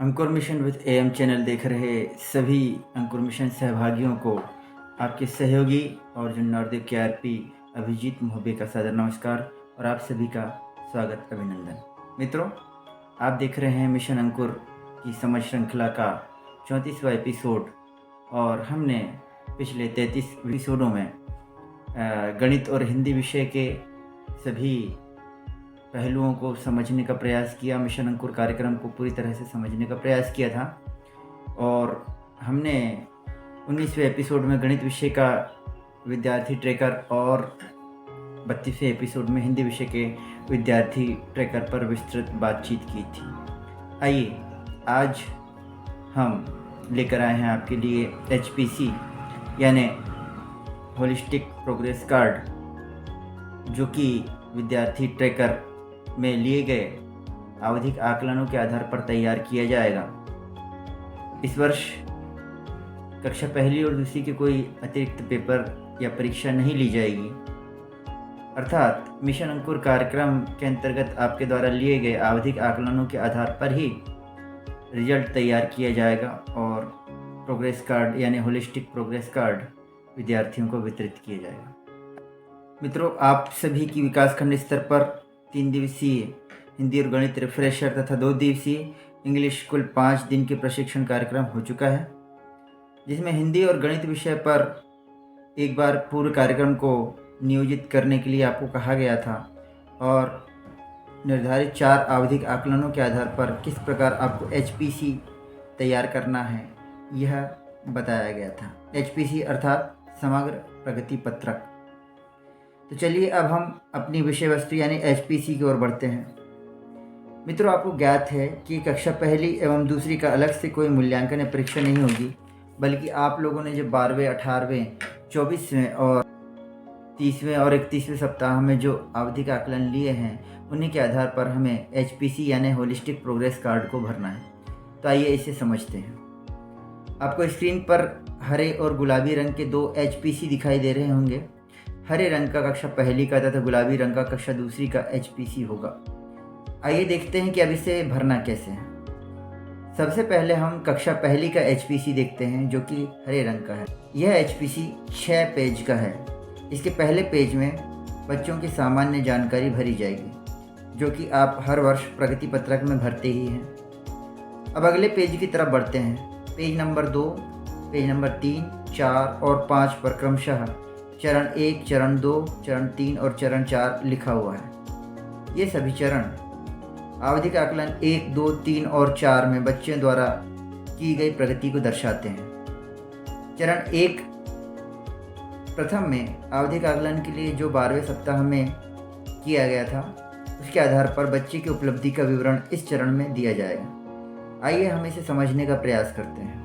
Ankur mission with am channel देख रहे सभी अंकुर मिशन सहभागियों को आपके सहयोगी और जो नॉर्दिक के आरपी अभिजीत मोहबे का सादर नमस्कार और आप सभी का स्वागत अभिनंदन। मित्रों, आप देख रहे हैं मिशन अंकुर की समझ श्रृंखला का 34वां एपिसोड और हमने पिछले 33 एपिसोडों में गणित और हिंदी विषय के सभी पहलुओं को समझने का प्रयास किया। मिशन अंकुर कार्यक्रम को पूरी तरह से समझने का प्रयास किया था और हमने 19वें एपिसोड में गणित विषय का विद्यार्थी ट्रैकर और 32वें एपिसोड में हिंदी विषय के विद्यार्थी ट्रैकर पर विस्तृत बातचीत की थी। आइए आज हम लेकर आए हैं आपके लिए HPC यानी होलिस्टिक प्रोग्रेस कार्ड, जो कि विद्यार्थी ट्रैकर में लिए गए आवधिक आकलनों के आधार पर तैयार किया जाएगा। इस वर्ष कक्षा पहली और दूसरी के कोई अतिरिक्त पेपर या परीक्षा नहीं ली जाएगी, अर्थात मिशन अंकुर कार्यक्रम के अंतर्गत आपके द्वारा लिए गए आवधिक आकलनों के आधार पर ही रिजल्ट तैयार किया जाएगा और प्रोग्रेस कार्ड यानी होलिस्टिक प्रोग्रेस कार्ड विद्यार्थियों को वितरित किया जाएगा। मित्रों, आप सभी की विकासखंड स्तर पर 3 दिवसीय हिंदी और गणित रिफ्रेशर तथा 2 दिवसीय इंग्लिश कुल 5 दिन के प्रशिक्षण कार्यक्रम हो चुका है, जिसमें हिंदी और गणित विषय पर एक बार पूर्व कार्यक्रम को नियोजित करने के लिए आपको कहा गया था और निर्धारित 4 आवधिक आकलनों के आधार पर किस प्रकार आपको HPC तैयार करना है यह बताया गया था। HPC अर्थात समग्र प्रगति पत्रक। तो चलिए अब हम अपनी विषय वस्तु यानी HPC की ओर बढ़ते हैं। मित्रों, आपको ज्ञात है कि कक्षा पहली एवं दूसरी का अलग से कोई मूल्यांकन या परीक्षा नहीं होगी, बल्कि आप लोगों ने जो 12वें, 18वें, 24वें और 30वें और 31वें सप्ताह में जो आवधिक आकलन लिए हैं उन्हीं के आधार पर हमें HPC यानी होलिस्टिक प्रोग्रेस कार्ड को भरना है। तो आइए इसे समझते हैं। आपको स्क्रीन पर हरे और गुलाबी रंग के 2 HPC दिखाई दे रहे होंगे। हरे रंग का कक्षा पहली का तथा गुलाबी रंग का कक्षा दूसरी का HPC होगा। आइए देखते हैं कि अब इसे भरना कैसे है। सबसे पहले हम कक्षा पहली का HPC देखते हैं, जो कि हरे रंग का है। यह HPC 6 पेज का है। इसके पहले पेज में बच्चों की सामान्य जानकारी भरी जाएगी, जो कि आप हर वर्ष प्रगति पत्रक में भरते ही हैं। अब अगले पेज की तरफ बढ़ते हैं। पेज नंबर 2, पेज नंबर 3, 4 और 5 पर क्रमशः चरण 1, चरण 2, चरण 3 और चरण 4 लिखा हुआ है। ये सभी चरण आवधिक आकलन 1, 2, 3 और 4 में बच्चों द्वारा की गई प्रगति को दर्शाते हैं। चरण 1 प्रथम में आवधिक आकलन के लिए जो 12वें सप्ताह में किया गया था उसके आधार पर बच्चे की उपलब्धि का विवरण इस चरण में दिया जाएगा। आइए हम इसे समझने का प्रयास करते हैं।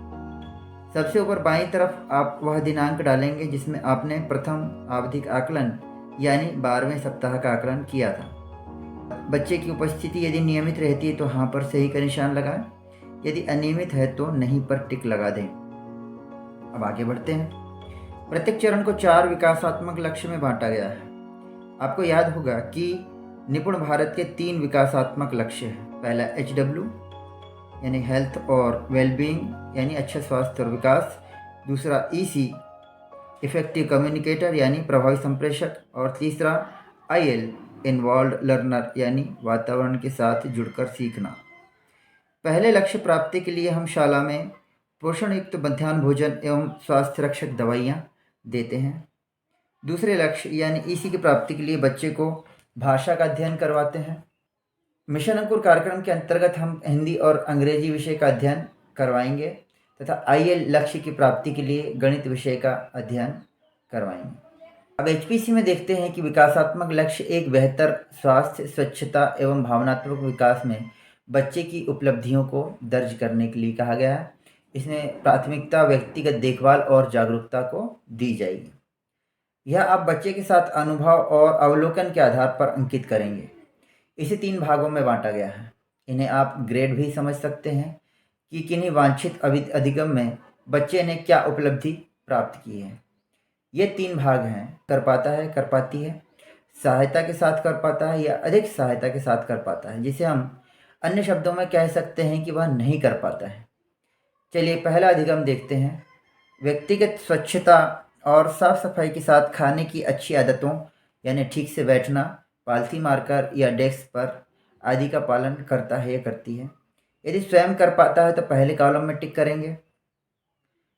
सबसे ऊपर बाईं तरफ आप वह दिनांक डालेंगे जिसमें आपने प्रथम आवधिक आकलन यानी 12वें सप्ताह का आकलन किया था। बच्चे की उपस्थिति यदि नियमित रहती है तो हाँ पर सही का निशान लगाएं, यदि अनियमित है तो नहीं पर टिक लगा दें। अब आगे बढ़ते हैं। प्रत्येक चरण को 4 विकासात्मक लक्ष्य में बांटा गया है। आपको याद होगा कि निपुण भारत के 3 विकासात्मक लक्ष्य हैं। पहला HW यानी हेल्थ और वेलबींग यानी अच्छा स्वास्थ्य और विकास। दूसरा EC इफेक्टिव कम्युनिकेटर यानी प्रभावी संप्रेषक। और तीसरा IL इन्वॉल्व लर्नर यानी वातावरण के साथ जुड़कर सीखना। पहले लक्ष्य प्राप्ति के लिए हम शाला में पोषण युक्त मध्याह्न भोजन एवं स्वास्थ्य रक्षक दवाइयाँ देते हैं। दूसरे लक्ष्य यानी EC की प्राप्ति के लिए बच्चे को भाषा का अध्ययन करवाते हैं। मिशन अंकुर कार्यक्रम के अंतर्गत हम हिंदी और अंग्रेजी विषय का अध्ययन करवाएंगे तथा IL लक्ष्य की प्राप्ति के लिए गणित विषय का अध्ययन करवाएंगे। अब HPC में देखते हैं कि विकासात्मक लक्ष्य एक बेहतर स्वास्थ्य, स्वच्छता एवं भावनात्मक विकास में बच्चे की उपलब्धियों को दर्ज करने के लिए कहा गया है। इसमें प्राथमिकता व्यक्तिगत देखभाल और जागरूकता को दी जाएगी। यह आप बच्चे के साथ अनुभव और अवलोकन के आधार पर अंकित करेंगे। इसे 3 भागों में बांटा गया है। इन्हें आप ग्रेड भी समझ सकते हैं कि किन्हीं वांछित अधिगम में बच्चे ने क्या उपलब्धि प्राप्त की है। ये 3 भाग हैं: कर पाता है, कर पाती है, सहायता के साथ कर पाता है या अधिक सहायता के साथ कर पाता है, जिसे हम अन्य शब्दों में कह सकते हैं कि वह नहीं कर पाता है। चलिए पहला अधिगम देखते हैं। व्यक्तिगत स्वच्छता और साफ सफाई के साथ खाने की अच्छी आदतों यानी ठीक से बैठना, पालथी मारकर या डेस्क पर आदि का पालन करता है या करती है। यदि स्वयं कर पाता है तो पहले कॉलम में टिक करेंगे।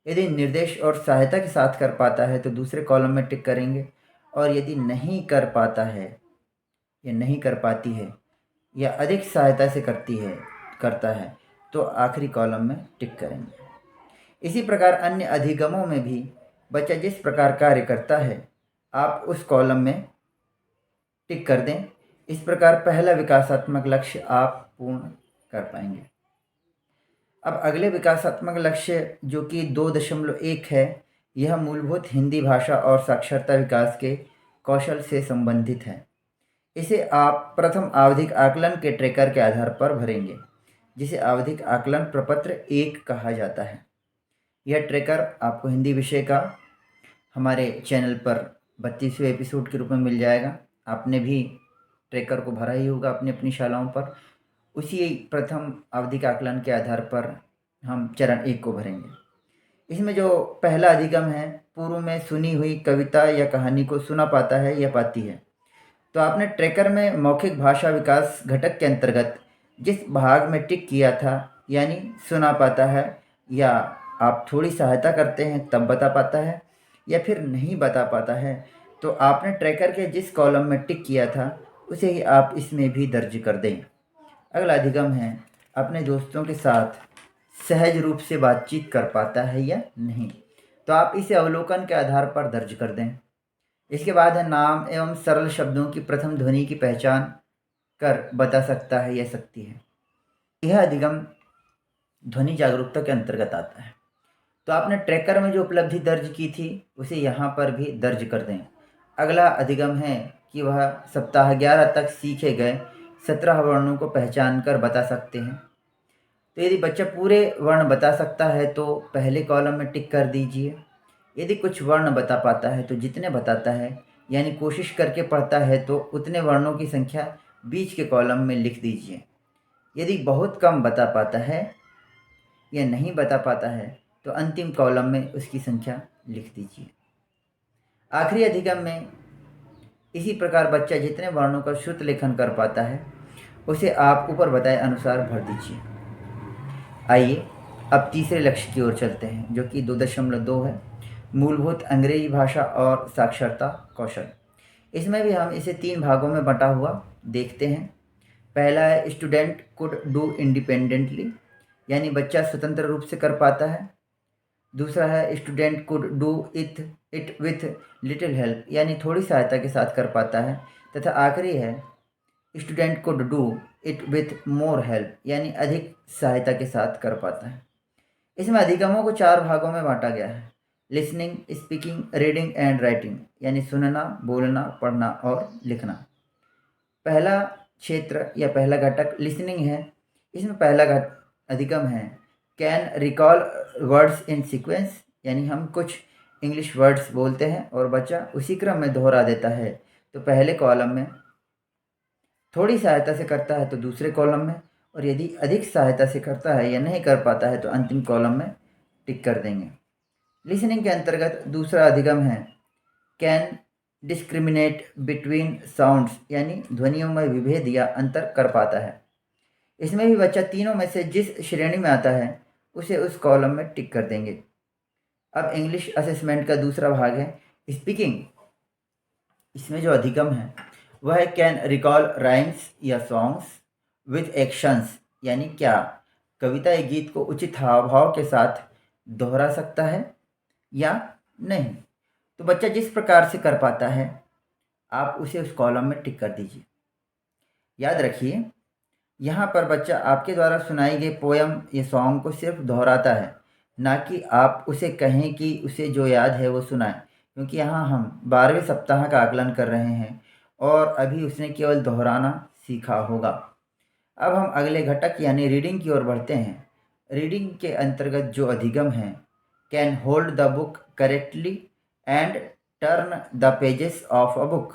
यदि निर्देश और सहायता के साथ कर पाता है तो दूसरे कॉलम में टिक करेंगे। और यदि नहीं कर पाता है या नहीं कर पाती है या अधिक सहायता से करता है तो आखिरी कॉलम में टिक करेंगे। इसी प्रकार अन्य अधिगमों में भी बच्चा जिस प्रकार कार्य करता है आप उस कॉलम में टिक कर दें। इस प्रकार पहला विकासात्मक लक्ष्य आप पूर्ण कर पाएंगे। अब अगले विकासात्मक लक्ष्य जो कि 2.1 है, यह मूलभूत हिंदी भाषा और साक्षरता विकास के कौशल से संबंधित है। इसे आप प्रथम आवधिक आकलन के ट्रैकर के आधार पर भरेंगे, जिसे आवधिक आकलन प्रपत्र 1 कहा जाता है। यह ट्रैकर आपको हिंदी विषय का हमारे चैनल पर 32वें एपिसोड के रूप में मिल जाएगा। आपने भी ट्रैकर को भरा ही होगा अपनी अपनी शालाओं पर। उसी प्रथम आवधिक आकलन के आधार पर हम चरण 1 को भरेंगे। इसमें जो पहला अधिगम है, पूर्व में सुनी हुई कविता या कहानी को सुना पाता है या पाती है। तो आपने ट्रैकर में मौखिक भाषा विकास घटक के अंतर्गत जिस भाग में टिक किया था, यानी सुना पाता है या आप थोड़ी सहायता करते हैं तब बता पाता है या फिर नहीं बता पाता है, तो आपने ट्रैकर के जिस कॉलम में टिक किया था उसे ही आप इसमें भी दर्ज कर दें। अगला अधिगम है, अपने दोस्तों के साथ सहज रूप से बातचीत कर पाता है या नहीं, तो आप इसे अवलोकन के आधार पर दर्ज कर दें। इसके बाद है, नाम एवं सरल शब्दों की प्रथम ध्वनि की पहचान कर बता सकता है या सकती है। यह अधिगम ध्वनि जागरूकता के अंतर्गत आता है। तो आपने ट्रैकर में जो उपलब्धि दर्ज की थी उसे यहाँ पर भी दर्ज कर दें। अगला अधिगम है कि वह सप्ताह 11 तक सीखे गए 17 वर्णों को पहचान कर बता सकते हैं। तो यदि बच्चा पूरे वर्ण बता सकता है तो पहले कॉलम में टिक कर दीजिए। यदि कुछ वर्ण बता पाता है तो जितने बताता है यानी कोशिश करके पढ़ता है तो उतने वर्णों की संख्या बीच के कॉलम में लिख दीजिए। यदि बहुत कम बता पाता है या नहीं बता पाता है तो अंतिम कॉलम में उसकी संख्या लिख दीजिए। आखिरी अधिगम में इसी प्रकार बच्चा जितने वर्णों का श्रुत लेखन कर पाता है उसे आप ऊपर बताए अनुसार भर दीजिए। आइए अब तीसरे लक्ष्य की ओर चलते हैं जो कि 2.2 है, मूलभूत अंग्रेजी भाषा और साक्षरता कौशल। इसमें भी हम इसे 3 भागों में बंटा हुआ देखते हैं। पहला है, स्टूडेंट कुड डू इंडिपेंडेंटली, यानी बच्चा स्वतंत्र रूप से कर पाता है। दूसरा है, student could do it with little help, यानी थोड़ी सहायता के साथ कर पाता है। तथा आखिरी है, student could do it with more help, यानी अधिक सहायता के साथ कर पाता है। इसमें अधिगमों को 4 भागों में बांटा गया है, listening, speaking, reading and writing, यानी सुनना, बोलना, पढ़ना और लिखना। पहला क्षेत्र या पहला घटक लिसनिंग है। इसमें पहला अधिगम है, can recall words in sequence, यानी हम कुछ इंग्लिश वर्ड्स बोलते हैं और बच्चा उसी क्रम में दोहरा देता है। तो पहले कॉलम में, थोड़ी सहायता से करता है तो दूसरे कॉलम में, और यदि अधिक सहायता से करता है या नहीं कर पाता है तो अंतिम कॉलम में टिक कर देंगे। लिसनिंग के अंतर्गत दूसरा अधिगम है, कैन डिस्क्रिमिनेट बिटवीन साउंड्स, यानी ध्वनियों में विभेद या अंतर कर पाता है। इसमें भी बच्चा तीनों में से जिस श्रेणी में आता है उसे उस कॉलम में टिक कर देंगे। अब इंग्लिश असेसमेंट का दूसरा भाग है, स्पीकिंग। इसमें जो अधिगम है वह है, कैन रिकॉल राइम्स या सॉन्ग्स विथ एक्शंस, यानी क्या कविता या गीत को उचित हाव भाव के साथ दोहरा सकता है या नहीं। तो बच्चा जिस प्रकार से कर पाता है आप उसे उस कॉलम में टिक कर दीजिए। याद रखिए, यहाँ पर बच्चा आपके द्वारा सुनाई गई पोयम या सॉन्ग को सिर्फ दोहराता है, ना कि आप उसे कहें कि उसे जो याद है वो सुनाए, क्योंकि यहाँ हम 12वें सप्ताह का आकलन कर रहे हैं और अभी उसने केवल दोहराना सीखा होगा। अब हम अगले घटक यानी रीडिंग की ओर बढ़ते हैं। रीडिंग के अंतर्गत जो अधिगम है, can hold the book correctly and turn the pages of a book,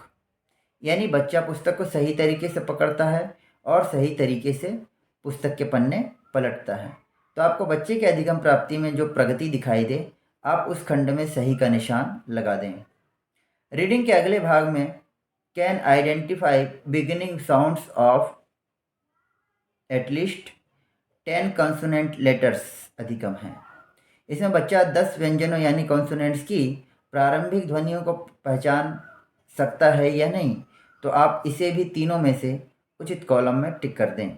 यानी बच्चा पुस्तक को सही तरीके से पकड़ता है और सही तरीके से पुस्तक के पन्ने पलटता है। तो आपको बच्चे के अधिगम प्राप्ति में जो प्रगति दिखाई दे, आप उस खंड में सही का निशान लगा दें। रीडिंग के अगले भाग में can identify beginning sounds of at least 10 consonant letters अधिगम है। इसमें बच्चा 10 व्यंजनों यानी कॉन्सोनेंट्स की प्रारंभिक ध्वनियों को पहचान सकता है या नहीं, तो आप इसे भी तीनों में से उचित कॉलम में टिक कर दें।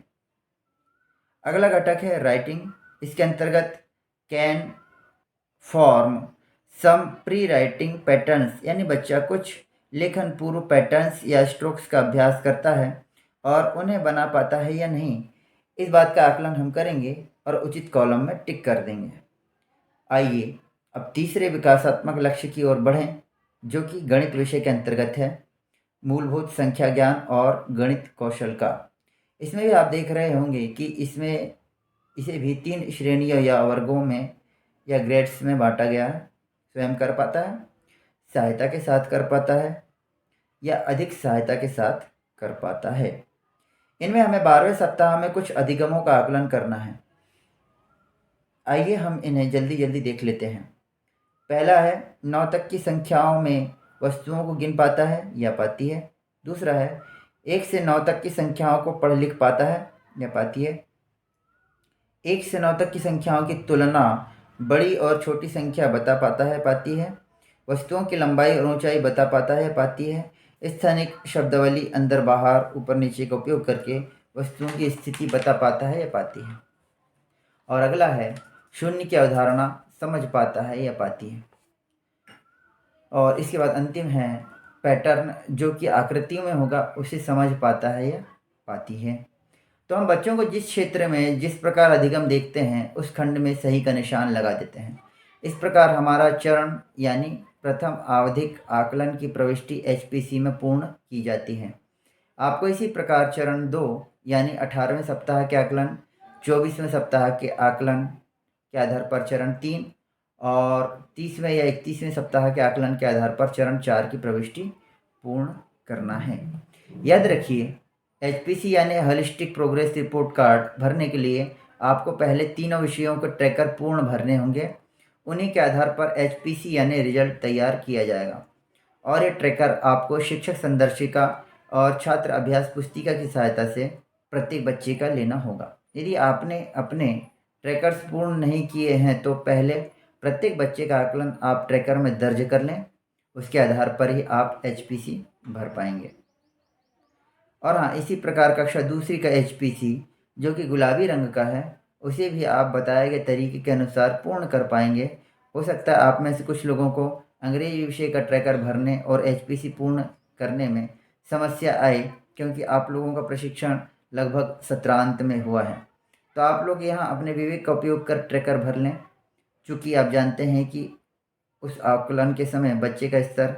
अगला घटक है राइटिंग। इसके अंतर्गत can form some pre writing patterns, यानी बच्चा कुछ लेखन पूर्व पैटर्न्स या स्ट्रोक्स का अभ्यास करता है और उन्हें बना पाता है या नहीं, इस बात का आकलन हम करेंगे और उचित कॉलम में टिक कर देंगे। आइए अब तीसरे विकासात्मक लक्ष्य की ओर बढ़ें, जो कि गणित विषय के अंतर्गत है, मूलभूत संख्या ज्ञान और गणित कौशल का। इसमें भी आप देख रहे होंगे कि इसे भी 3 श्रेणियों या वर्गों में या ग्रेड्स में बांटा गया है। स्वयं कर पाता है, सहायता के साथ कर पाता है या अधिक सहायता के साथ कर पाता है। इनमें हमें 12वें सप्ताह में कुछ अधिगमों का आकलन करना है। आइए हम इन्हें जल्दी जल्दी देख लेते हैं। पहला है 9 तक की संख्याओं में वस्तुओं को गिन पाता है या पाती है। दूसरा है 1 से 9 तक की संख्याओं को पढ़ लिख पाता है या पाती है। 1 से 9 तक की संख्याओं की तुलना बड़ी और छोटी संख्या बता पाता है, पाती है। वस्तुओं की लंबाई और ऊंचाई बता पाता है, पाती है। स्थानिक शब्दावली अंदर बाहर ऊपर नीचे का उपयोग करके वस्तुओं की स्थिति बता पाता है या पाती है। और अगला है शून्य की अवधारणा समझ पाता है या पाती है। और इसके बाद अंतिम है पैटर्न, जो कि आकृतियों में होगा उसे समझ पाता है या पाती है। तो हम बच्चों को जिस क्षेत्र में जिस प्रकार अधिगम देखते हैं उस खंड में सही का निशान लगा देते हैं। इस प्रकार हमारा चरण यानी प्रथम आवधिक आकलन की प्रविष्टि HPC में पूर्ण की जाती है। आपको इसी प्रकार चरण 2 यानी 18वें सप्ताह के आकलन, 24वें सप्ताह के आकलन के आधार पर चरण 3 और 30वें या 31वें सप्ताह के आकलन के आधार पर चरण 4 की प्रविष्टि पूर्ण करना है। याद रखिए, HPC यानी होलिस्टिक प्रोग्रेस रिपोर्ट कार्ड भरने के लिए आपको पहले तीनों विषयों के ट्रैकर पूर्ण भरने होंगे। उन्हीं के आधार पर HPC यानी रिजल्ट तैयार किया जाएगा और ये ट्रैकर आपको शिक्षक संदर्शिका और छात्र अभ्यास पुस्तिका की सहायता से प्रत्येक बच्चे का लेना होगा। यदि आपने अपने ट्रैकर्स पूर्ण नहीं किए हैं तो पहले प्रत्येक बच्चे का आकलन आप ट्रैकर में दर्ज कर लें, उसके आधार पर ही आप HPC भर पाएंगे। और हाँ, इसी प्रकार कक्षा दूसरी का HPC जो कि गुलाबी रंग का है, उसे भी आप बताए गए तरीके के अनुसार पूर्ण कर पाएंगे। हो सकता है आप में से कुछ लोगों को अंग्रेजी विषय का ट्रैकर भरने और HPC पूर्ण करने में समस्या आए, क्योंकि आप लोगों का प्रशिक्षण लगभग सत्रांत में हुआ है। तो आप लोग यहाँ अपने विवेक का उपयोग कर ट्रैकर भर लें, चूँकि आप जानते हैं कि उस आकलन के समय बच्चे का स्तर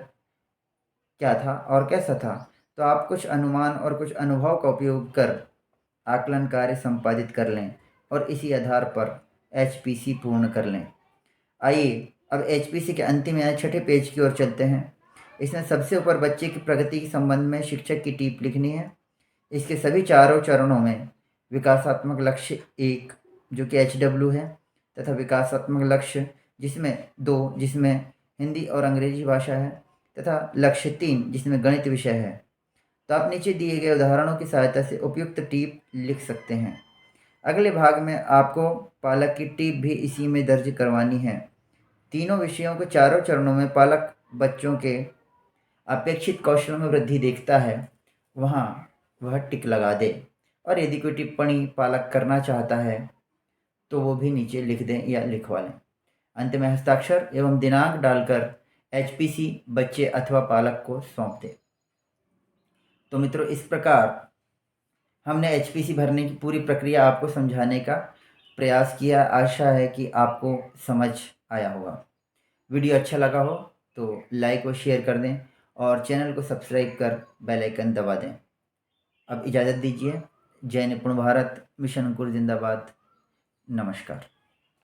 क्या था और कैसा था। तो आप कुछ अनुमान और कुछ अनुभव का उपयोग कर आकलन कार्य संपादित कर लें और इसी आधार पर HPC पूर्ण कर लें। आइए अब HPC के अंतिम या छठे पेज की ओर चलते हैं। इसमें सबसे ऊपर बच्चे की प्रगति के संबंध में शिक्षक की टिप्पणी लिखनी है। इसके सभी चारों चरणों में विकासात्मक लक्ष्य 1 जो कि HW है, तथा विकासात्मक लक्ष्य जिसमें 2 जिसमें हिंदी और अंग्रेजी भाषा है, तथा लक्ष्य 3 जिसमें गणित विषय है। तो आप नीचे दिए गए उदाहरणों की सहायता से उपयुक्त टिप लिख सकते हैं। अगले भाग में आपको पालक की टिप भी इसी में दर्ज करवानी है। तीनों विषयों के चारों चरणों में पालक बच्चों के अपेक्षित कौशलों में वृद्धि देखता है, वहाँ वह टिक लगा दे। और यदि कोई टिप्पणी पालक करना चाहता है तो वो भी नीचे लिख दें या लिखवा लें। अंत में हस्ताक्षर एवं दिनांक डालकर HPC बच्चे अथवा पालक को सौंप दें। तो मित्रों, इस प्रकार हमने HPC भरने की पूरी प्रक्रिया आपको समझाने का प्रयास किया। आशा है कि आपको समझ आया होगा। वीडियो अच्छा लगा हो तो लाइक और शेयर कर दें और चैनल को सब्सक्राइब कर बेल आइकन दबा दें। अब इजाज़त दीजिए। जय निपुण भारत, मिशन अंकुर जिंदाबाद। नमस्कार।